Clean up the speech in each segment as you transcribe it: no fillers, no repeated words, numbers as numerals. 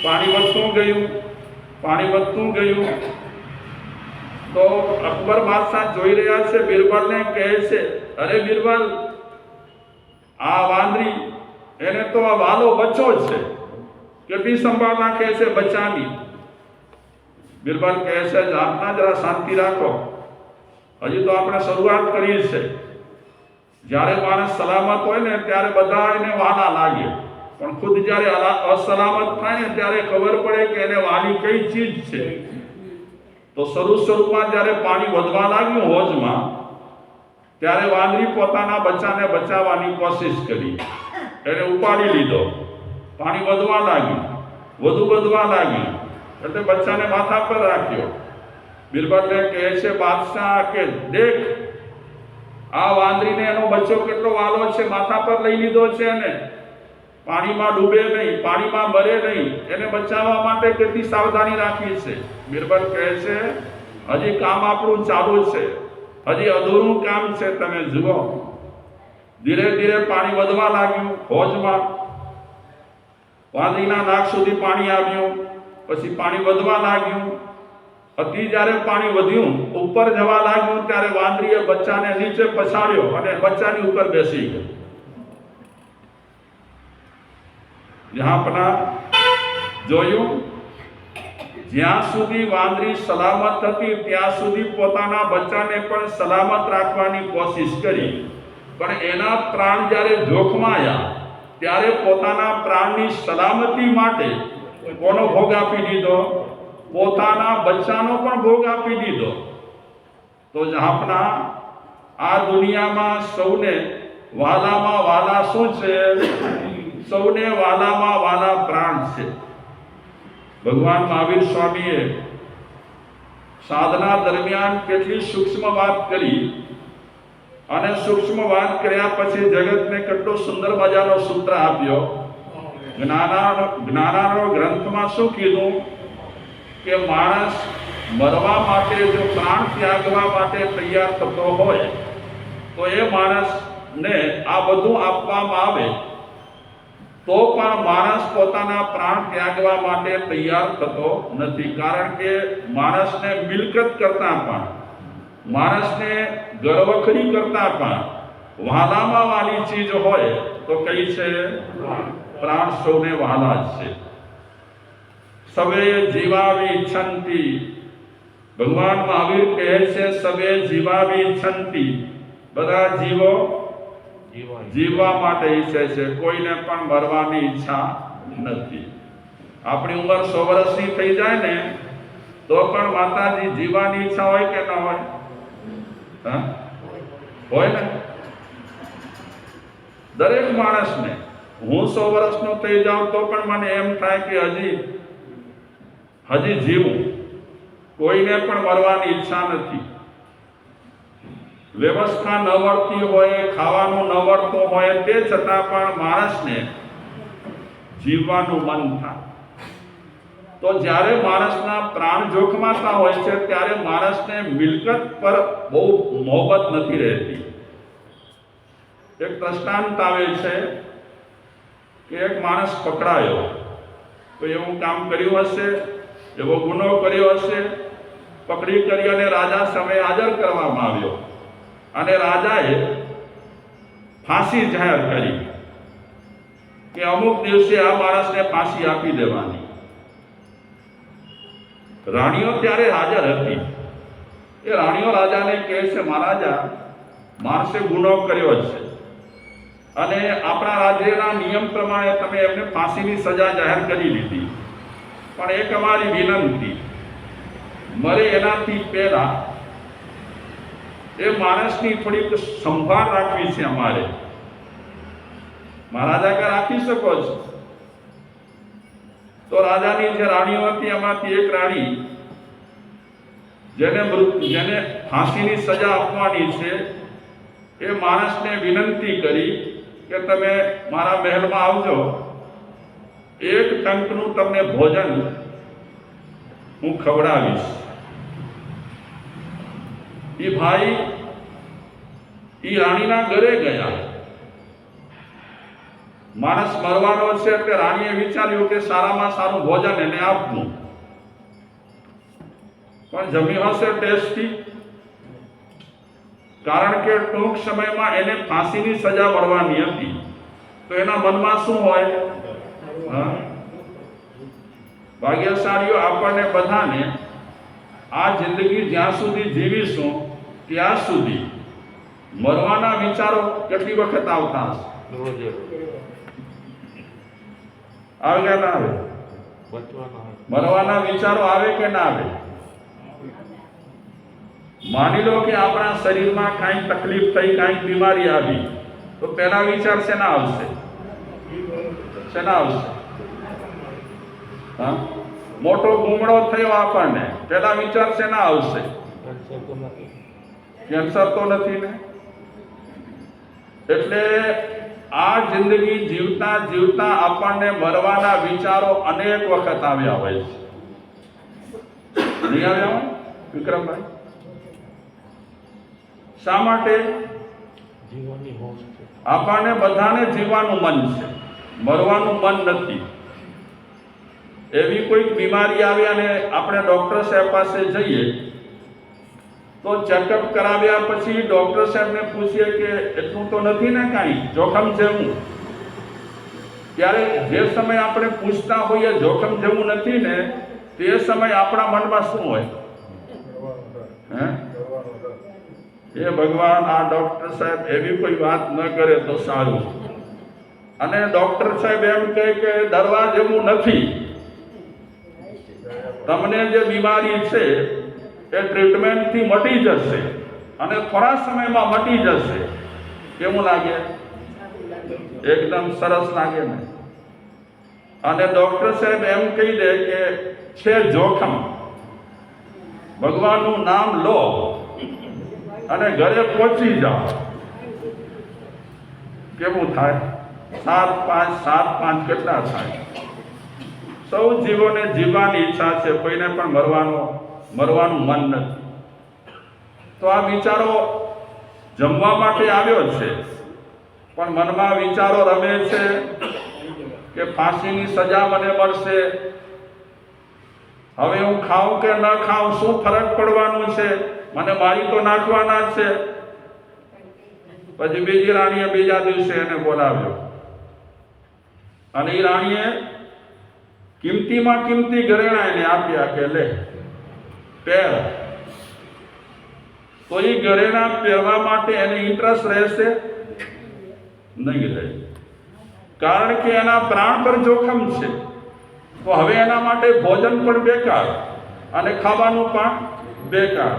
પાણી વધતું ગયું તો અકબર બાદશાહ જોઈ રહ્યા છે, બિરબલને કહે છે, અરે બિરબલ, આ વાંદરી એને તો આ વાલો બચ્ચો જ છે, કેટલી સંભાળ રાખે છે બચ્ચાની. બિરબલ કહે છે, જાતના જરા શાંતિ રાખો, હજી તો આપણે શરૂઆત કરી છે. જ્યારે માણસ સલામત હોય ને ત્યારે બધા એને વાલા લાગે, પણ ખુદ જ્યારે અસલામત થાય ને ત્યારે ખબર પડે કે એને વાલી કઈ ચીજ છે. તો શરૂમાં જ્યારે પાણી વધવા લાગ્યું હોજમાં, ત્યારે વાંદરી પોતાના બચ્ચાને બચાવવાની કોશિશ કરી, એને ઉપાડી લીધો. પાણી વધવા લાગ્યું, વધુ વધવા લાગ્યું, એટલે બચ્ચાને માથા પર રાખ્યો. બિરબલને કહે છે બાદશાહ કે દેખ, આ વાંદરીને એનો બચ્ચો કેટલો વાલો છે, માથા પર લઈ લીધો છે, અને પાણીમાં ડૂબે નહીં, પાણીમાં મરે નહીં, એને બચાવવા માટે કેટલી સાવધાની રાખી છે. બિરબલ કહે છે, હજી કામ આપણું ચાલુ છે, હજી અધૂરું કામ છે, તમે જુઓ. ધીરે ધીરે પાણી વધવા લાગ્યું હોજમાં, વાંદરીના નાક સુધી પાણી આવ્યું, પછી પાણી વધવા લાગ્યું. અતિ જ્યારે પાણી વધ્યું, ઉપર જવા લાગ્યું, ત્યારે વાંદરીએ બચ્ચાને નીચે પછાડ્યો અને બચ્ચાની ઉપર બેસી ગયો. જહાંપના જોયું, જ્યાં સુધી વાંદરી સલામત હતી ત્યાં સુધી પોતાના બચ્ચાને પણ સલામત રાખવાની કોશિશ કરી, પણ એના પ્રાણ જ્યારે જોખમાં આવ્યા ત્યારે પોતાના પ્રાણની સલામતી માટે કોનો ભોગ આપી દીધો? પોતાના બચ્ચાનો પણ ભોગ આપી દીધો. તો જહાંપના આ દુનિયામાં સૌને વાલામાં વાલા શું છે? સૌને વાલામાં વાલા પ્રાણ છે. ભગવાન મહાવીર સ્વામીએ સાધના દરમિયાન કેટલી સૂક્ષ્મ વાત કરી, અને સૂક્ષ્મ વાત કર્યા પછી જગતને કેટલો સુંદર મજાનો સૂત્ર આપ્યો. જ્ઞાનાનો ગ્રંથમાં શું કીધું કે માણસ મરવા માટે જો પ્રાણ ત્યાગવા માટે તૈયાર થતો હોય તો એ માણસને આ બધું આપવામાં આવે તો પણ માણસ પોતાના પ્રાણ ત્યાગવા માટે તૈયાર થતો નથી. કારણ કે માણસને મિલકત કરતા પણ, માણસને ગરવખડી કરતા પણ વહાલામાં વાલી ચીજ હોય તો કઈ છે? પ્રાણ સૌને વહાલા જ છે. સવે જીવાવી ઈચ્છંતી, ભગવાન મહાવીર કહે છે સવે જીવાવી ઈચ્છંતી, બધા જીવો જીવવા માટે ઈચ્છે છે, કોઈને પણ મરવાની ઈચ્છા નથી. આપણી ઉંમર 100 વર્ષની થઈ જાય ને તો પણ માતાજી જીવવાની ઈચ્છા હોય કે ન હોય? હોય ને. દરેક માણસને, હું 100 વર્ષનો થઈ જાઉં તો પણ મને એમ થાય કે હજી જીવું, કોઈને પણ મરવાની ઈચ્છા નથી. વ્યવસ્થા ન મળતી હોય, ખાવાનું ન મળતું હોય, તે છતાં પણ માણસને જીવવાનું મન થાય. તો જ્યારે માણસના પ્રાણ જોખમાતા હોય છે ત્યારે માણસને મિલકત પર બહુ મોહબત નથી રહેતી. એક દ્રષ્ટાંત આવે છે કે એક માણસ પકડાયો, તો એવું કામ કર્યું હશે, એવો ગુનો કર્યો હશે, પકડી કરી અને રાજા સામે હાજર કરવામાં આવ્યો, અને રાજાએ ફાંસી જાહેર કરી કે અમુક દિવસે આ માણસને ફાંસી આપી દેવાની. રાણીઓ ત્યારે હાજર હતી. એ રાણીઓ રાજાને કહે છે, મહારાજા, માણસે ગુનો કર્યો છે અને આપણા રાજ્યના નિયમ પ્રમાણે તમે એમને ફાંસીની સજા જાહેર કરી લીધી, પણ એક અમારી વિનંતી, મરે એનાથી પહેલા એ માણસની થોડીક સંભાળ રાખવી છે અમારે. મહારાજા કે રાખી શકો છો. તો રાજાની જે રાણીઓ હતી એમાંથી એક રાણી જેને ફાંસીની સજા આપવાની છે એ માણસને વિનંતી કરી કે તમે મારા મહેલમાં આવજો, એક ટંકનું તમને ભોજન હું ખવડાવીશ. એ ભાઈ એ રાણીના ઘરે ગયા. માણસ મરવાનો છે એટલે રાણીએ વિચાર્યું કે સારામાં સારું ભોજન એને આપવું, પણ જમ્યું હશે ટેસ્ટી, કારણ કે ટૂંક સમયમાં એને ફાંસીની સજા મળવાની હતી. તો એના મનમાં શું હોય? ભાગ્યશાળીઓ આપણને બધાને આ જિંદગી જ્યાં સુધી જીવીશું ત્યાં સુધી મરવાના વિચારો કેટલી વખત આવતા હશે? આવે કે ના આવે? મરવાના વિચારો આવે કે ના આવે? માની લો કે આપણા શરીરમાં કાંઈ તકલીફ થઈ, કાંઈક બીમારી આવી, તો પહેલા વિચાર શેના આવશે? શેના આવશે? હા, મોટો ગુમડો થયો આપણને, પહેલા વિચાર શેના આવશે? કેન્સર તો નથી ને? એટલે આ જિંદગી જીવતા જીવતા આપણને મરવાના વિચારો અનેક વખત આવ્યા હોય છે. નહીં આવ્યા હોય વિક્રમભાઈ? શા માટે? આપણને બધાને જીવવાનું મન છે, મરવાનું મન નથી. એવી કોઈક બીમારી આવી અને આપણે ડોક્ટર સાહેબ પાસે જઈએ તો ચેકઅપ કરાવ્યા પછી ડોક્ટર સાહેબને પૂછીએ કે એટલું તો નથી ને કાંઈ, જોખમ જેવું? ત્યારે જે સમય આપણે પૂછતા હોઈએ જોખમ જેવું નથી ને, તે સમય આપણા મનમાં શું હોય? એ ભગવાન, આ ડોક્ટર સાહેબ એવી કોઈ વાત ન કરે તો સારું. અને ડોક્ટર સાહેબ એમ કહે કે ડરવા જેવું નથી, તમને જે બીમારી છે એ ટ્રીટમેન્ટથી મટી જશે અને થોડા સમયમાં મટી જશે. કેવું લાગે? એકદમ સરસ લાગે ને? અને ડોક્ટર સાહેબ એમ કહી દે કે છે જોખમ, ભગવાનનું નામ લો અને ઘરે પહોંચી જાઓ. કેવું થાય? 7-5 કેટલા થાય? સૌ જીવોને જીવવાની ઈચ્છા છે, કોઈને પણ મરવાનું મન નથી. તો આ વિચારો જમવા માટે આવ્યો છે, પણ મનમાં વિચારો રમે છે કે ફાંસીની સજા મને મળશે, હવે હું ખાઉં કે ન ખાઉં, શું ફરક પડવાનું છે, મને મારી તો નાખવાના છે. પછી બીજી રાણીએ બીજા દિવસે એને બોલાવ્યો અને એ રાણીએ કિંમતીમાં કિંમતી ઘરેણા એને આપ્યા કે લે પહેર. તો એ ઘરેણા પહેરવા માટે એને ઇન્ટરેસ્ટ રહેશે નહીં રહે, કારણ કે એના પ્રાણ પર જોખમ છે. તો હવે એના માટે ભોજન પણ બેકાર અને ખાવાનું પણ બેકાર.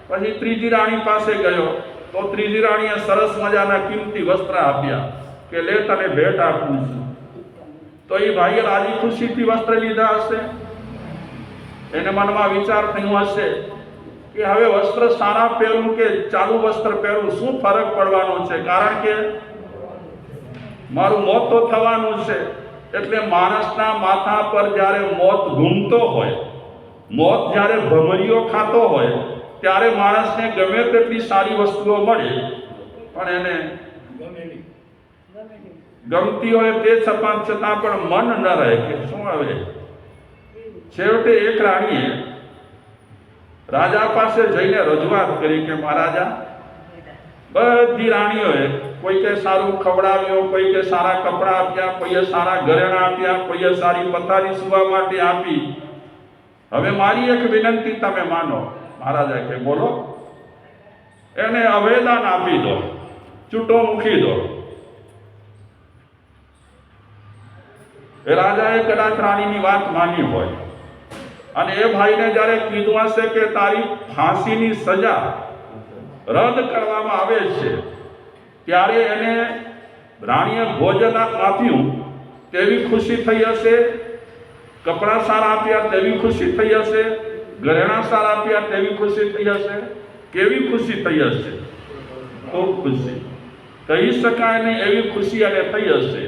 પછી ત્રીજી રાણી પાસે ગયો તો ત્રીજી રાણીએ સરસ મજાના કિંમતી વસ્ત્ર આપ્યા કે લે તને ભેટ આપું છું. તો એ ભાઈએ રાજી ખુશીથી વસ્ત્ર લીધા હશે. એને મનમાં વિચાર થયો હશે કે હવે વસ્ત્ર સારા પહેરું કે ચાલુ વસ્ત્ર પહેરું, શું ફરક પડવાનો છે, કારણ કે મારું મોત તો થવાનું છે. એટલે માણસના માથા પર જ્યારે મોત ઘૂમતો હોય, મોત જ્યારે ભમરીઓ ખાતો હોય, ત્યારે માણસને ગમે તેટલી સારી વસ્તુઓ મળે પણ એને ગમતી હોય તે છતાં પણ મન ન રહે કે શું આવે. છેવટે એક રાણીએ રાજા પાસે જઈને રજૂઆત કરી કે મહારાજા, બધી રાણીઓએ કોઈકે સારું ખવડાવ્યું, કોઈકે સારા કપડાં આપ્યા, કોઈએ સારા ઘરેણાં આપ્યા, કોઈએ સારી પથારી સૂવા માટે આપી, હવે મારી એક વિનંતી તમે માનો. મહારાજા કે બોલો. એને અવેદાન આપી દો, છૂટો મૂકી દો. એ રાજાએ કદાચ રાણીની વાત માની હોય અને એ ભાઈને જ્યારે કીધું હશે કે તારી ફાંસીની સજા રદ કરવામાં આવે છે, ત્યારે એને રાણીએ ભોજન આપ્યું તેવી ખુશી થઈ હશે, કપડાં સારા આપ્યા તેવી ખુશી થઈ હશે, ઘરેણાં સારા આપ્યા તેવી ખુશી થઈ હશે. કેવી ખુશી થઈ હશે? ખૂબ ખુશી, કહી શકાય નહીં એવી ખુશી એને થઈ હશે.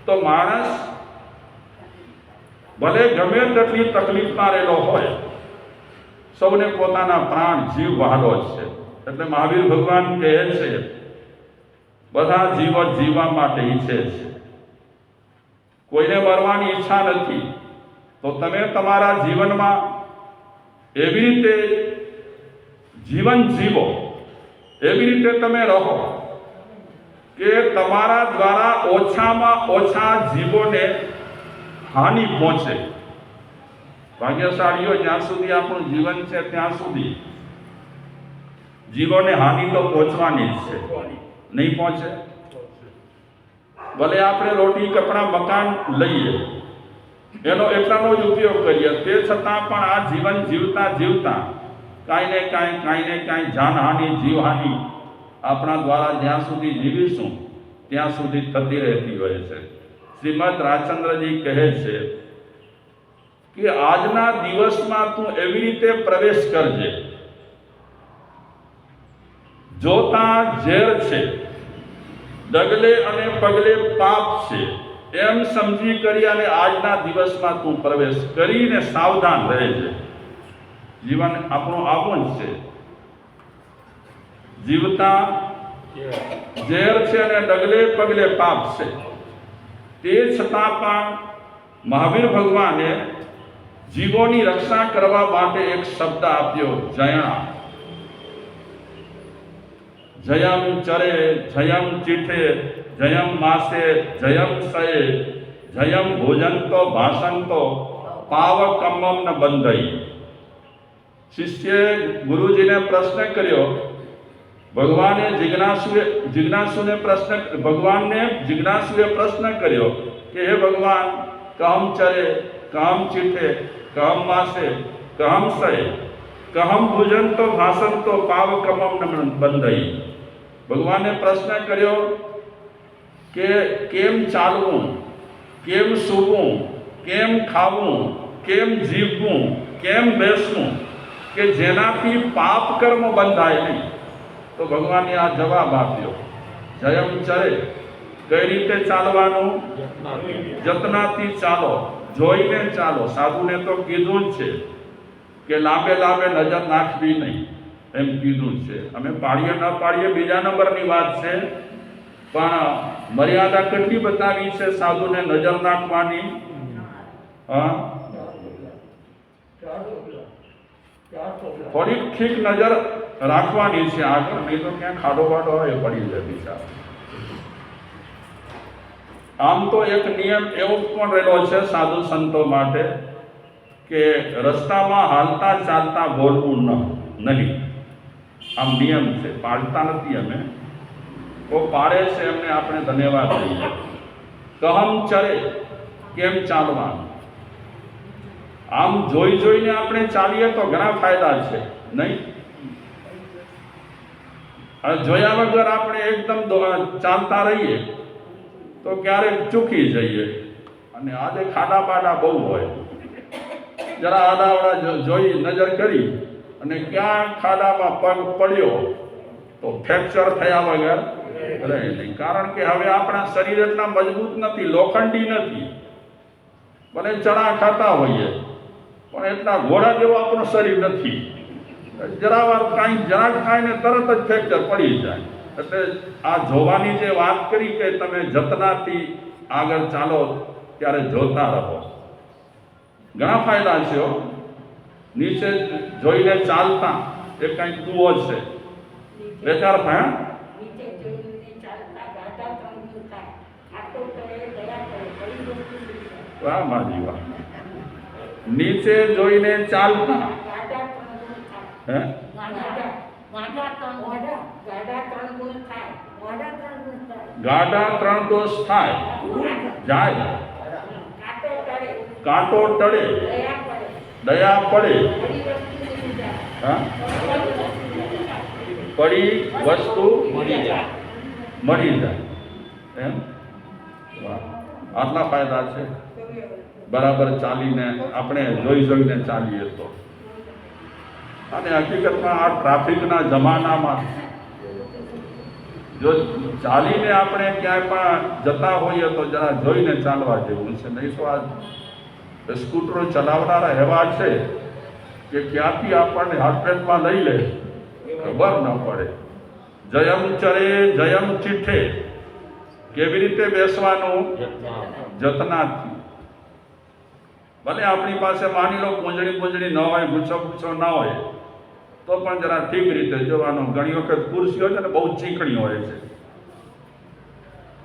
તો માણસ ભલે ગમે તેટલી તકલીફમાં રહેલો હોય, સૌને પોતાના પ્રાણ જીવ વહાલો છે. એટલે મહાવીર ભગવાન કહે છે બધા જીવો જીવવા માટે ઈચ્છે છે, કોઈને મરવાની ઈચ્છા નથી, તો તમે તમારા જીવનમાં એવી રીતે જીવન જીવો, એવી રીતે તમે રહો કે તમારા દ્વારા ઓછામાં ઓછા જીવોને હાનિ પહોંચે. ભાગ્યશાળીઓ, જ્યાં સુધી આપણું જીવન છે ત્યાં સુધી જીવોને હાનિ તો પહોંચવાની જ છે, નહીં પહોંચે. ભલે આપણે રોટી, કપડાં, મકાન લઈએ, એનો એટલાનો જ ઉપયોગ કરીએ, તે છતાં પણ આ જીવન જીવતા જીવતા કાંઈ ને કાંઈ જાનહાનિ, જીવહાનિ આપણા દ્વારા જ્યાં સુધી જીવીશું ત્યાં સુધી થતી રહેતી હોય છે. શ્રીમદ રાજચંદ્રજી કહે છે કે આજના દિવસમાં તું એવી રીતે પ્રવેશ કરજે, જોતા ઝેર છે, ડગલે અને પગલે પાપ છે, એમ સમજી કરી અને આજના દિવસમાં તું પ્રવેશ કરીને સાવધાન રહેજે. જીવન આપણું આવું જ છે, જીવતા ઝેર છે અને ડગલે પગલે પાપ છે. તે છતાં પણ મહાવીર ભગવાને જીવોની રક્ષા કરવા માટે એક શબ્દ આપ્યો, જયણા. જયમ ચરે, જયમ ચીઠે, જયમ માસે, જયમ સયે, જયમ ભોજનતો ભાષંતો, પાવકમ્મમ ન બંધઈ. શિષ્યએ ગુરુજીને પ્રશ્ન કર્યો, ભગવાને જિજ્ઞાસુએ પ્રશ્ન કર્યો કે હે ભગવાન, કહમ ચરે, કહમ ચીઠે, કહમ માસે, કહમ સયે, કહમ ભોજનતો ભાષંતો, પાવકમ્મમ ન બંધઈ. ભગવાને પ્રશ્ન કર્યો કે કેમ ચાલવું, કેમ સૂવું, કેમ ખાવું, કેમ જીવવું, કેમ બેસવું કે જેનાથી પાપ કર્મ બંધાય નહીં. તો ભગવાને આ જવાબ આપ્યો, જયમ ચરે, કઈ રીતે ચાલવાનું? જતનાથી ચાલો, જોઈને ચાલો. સાધુને તો કીધું જ છે કે લાંબે લાંબે નજર નાખવી નહીં, એમ કીધું છે. અમે પાડીએ ન પાડીએ બીજા નંબરની વાત છે, પણ મર્યાદા કેટલી બતાવી છે સાધુને નજર નાખવાની? થોડીક ઠીક નજર રાખવાની છે આગળ, નહીં તો ક્યાં ખાડો વાડો હોય એ પડી જાય બિચારા. આમ તો એક નિયમ એવો પણ રહેલો છે સાધુ સંતો માટે કે રસ્તામાં હાલતા ચાલતા બોલવું નહીં. આમ નિયમ છે, પાળતા નથી અમે, તો પાડે છે એમને આપણે ધન્યવાદ દઈએ. કહમ ચરે, કેમ ચાલવાનું? આમ જોઈને આપણે ચાલીએ તો ઘણા ફાયદા છે, નહીં? જોયા વગર આપણે એકદમ ચાલતા રહીએ તો ક્યારેક ચૂકી જઈએ. અને આજે ખાડા બાડા બહુ હોય, જરા આડાવડા જોઈ નજર કરી અને ક્યાં ખાડામાં પગ પડ્યો તો ફ્રેક્ચર થયા વગર રહે નહીં. કારણ કે હવે આપણા શરીર એટલા મજબૂત નથી, લોખંડી નથી. ભલે ચણા ખાતા હોઈએ પણ એટલા ઘોડા જેવું આપણું શરીર નથી. જરાવાર જરાક ખાઈને તરત જ ફ્રેક્ચર પડી જાય. એટલે આ જોવાની જે વાત કરી કે તમે જતનાથી આગળ ચાલો, ત્યારે જોતા રહો. ઘણા ફાયદા છે. નીચે જોઈને ચાલતા એ કંઈક કૂવો છે, બેચાર ભાઈ. વાહ માજી વાહ. નીચે જોઈને ચાલતા, હે, ગાડા ત્રણ દોષ થાય, જાય, કાંટો ટળે, દયા પડે, પડી વસ્તુ મળી જાય. એમ આટલા ફાયદા છે. બરાબર ચાલીને આપણે જોઈને ચાલીએ તો. અને હકીકતમાં આ ટ્રાફિકના જમાનામાં જો ચાલીને આપણે ક્યાંય પણ જતા હોઈએ તો જરા જોઈને ચાલવા જેવું છે. નહીં તો આ સ્કૂટરો ચલાવનારા એવા છે કે ક્યાંથી આપણને હાથપેટમાં લઈ લે ખબર ન પડે. જયમ ચરે, જયમ ચીઠે, કેવી રીતે બેસવાનું? જતનાથી. ભલે આપણી પાસે માની લો પૂંજણી ન હોય, ગુચ્છો ના હોય, તો પણ જરા ઠીક રીતે જોવાનું. ઘણી વખત ખુરશીઓ છે ને બહુ ચીકણી હોય છે,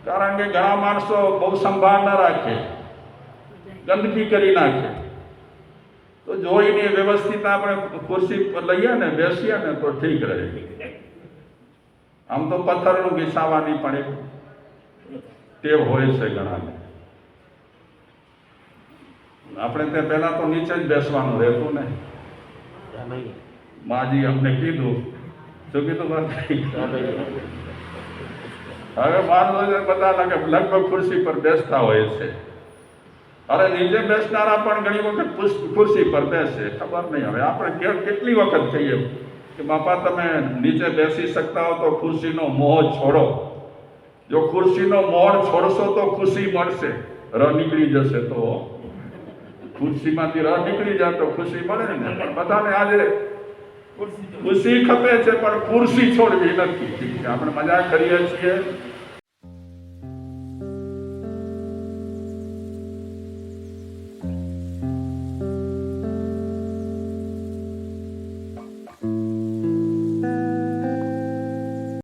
કારણ કે ઘણા માણસો બહુ સંભાળ ના રાખે, ગંદકી કરી નાખે. તો જોઈને વ્યવસ્થિત આપણે ખુરશી પર લઈએ ને, બેસીએ ને તો ઠીક રહે. આમ તો પથ્થરનું ઘીસાવાની પણ એક ટેવ હોય છે ઘણાને. આપણે ત્યાં પહેલા તો નીચે જ બેસવાનું રહેતું ને. માજી અમને કીધું, શું કીધું? હવે માનો બધા લગભગ ખુરશી પર બેસતા હોય છે. અરે નીચે બેસનારા પણ ઘણી વખત ખુરશી પર બેસે, ખબર નહીં. હવે આપણે કેટલી વખત કહીએ કે બાપા તમે નીચે બેસી શકતા હો તો ખુરશીનો મોહ છોડો. જો ખુરશીનો મોહ છોડશો તો ખુશી મળશે. ર નીકળી જશે તો ખુરશીમાંથી ર નીકળી જાય તો ખુશી મળે ને. પણ બધાને આજે ખુશી ખપે છે, પણ ખુરશી છોડવી નથી. આપણે મજાક કરીએ છીએ